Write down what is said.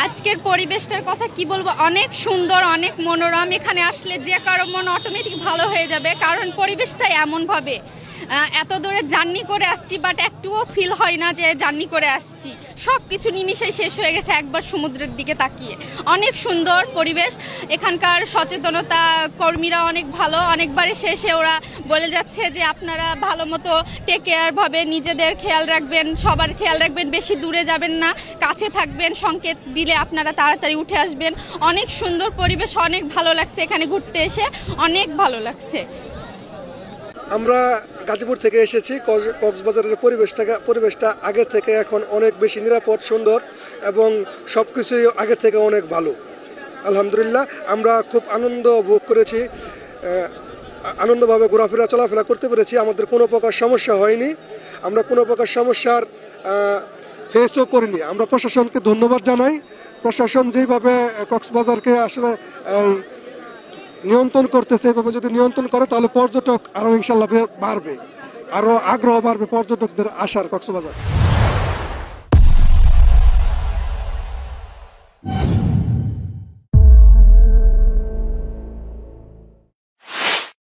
আজকের পরিবেশটার কথা কি বলবো, অনেক সুন্দর, অনেক মনোরম। এখানে আসলে যে কারো মন অটোমেটিক ভালো হয়ে যাবে, কারণ পরিবেশটা এমনভাবে এত দূরে জার্নি করে আসছি, বাট একটুও ফিল হয় না যে জার্নি করে আসছি। সব কিছু নিমিষেই শেষ হয়ে গেছে একবার সমুদ্রের দিকে তাকিয়ে। অনেক সুন্দর পরিবেশ। এখানকার সচেতনতা কর্মীরা অনেক ভালো। অনেকবারই শেষে ওরা বলে যাচ্ছে যে আপনারা ভালো মতো টেক কেয়ারভাবে নিজেদের খেয়াল রাখবেন, সবার খেয়াল রাখবেন, বেশি দূরে যাবেন না, কাছে থাকবেন, সংকেত দিলে আপনারা তাড়াতাড়ি উঠে আসবেন। অনেক সুন্দর পরিবেশ, অনেক ভালো লাগছে এখানে ঘুরতে এসে, অনেক ভালো লাগছে। আমরা গাজীপুর থেকে এসেছি। কক্সবাজারের পরিবেশটা আগের থেকে এখন অনেক বেশি নিরাপদ, সুন্দর এবং সব কিছুই আগের থেকে অনেক ভালো। আলহামদুলিল্লাহ, আমরা খুব আনন্দ ভোগ করেছি, আনন্দভাবে ঘোরাফেরা চলাফেরা করতে পেরেছি। আমাদের কোনো প্রকার সমস্যা হয়নি, আমরা কোনো প্রকার সমস্যার ফেসও করিনি। আমরা প্রশাসনকে ধন্যবাদ জানাই। প্রশাসন যেভাবে কক্সবাজারকে আসলে নিয়ন্ত্রণ করতেছে, এভাবে যদি নিয়ন্ত্রণ করে তাহলে পর্যটক আরও ইনশাল্লাহ বাড়বে, আরও আগ্রহ বাড়বে পর্যটকদের আসার কক্সবাজার।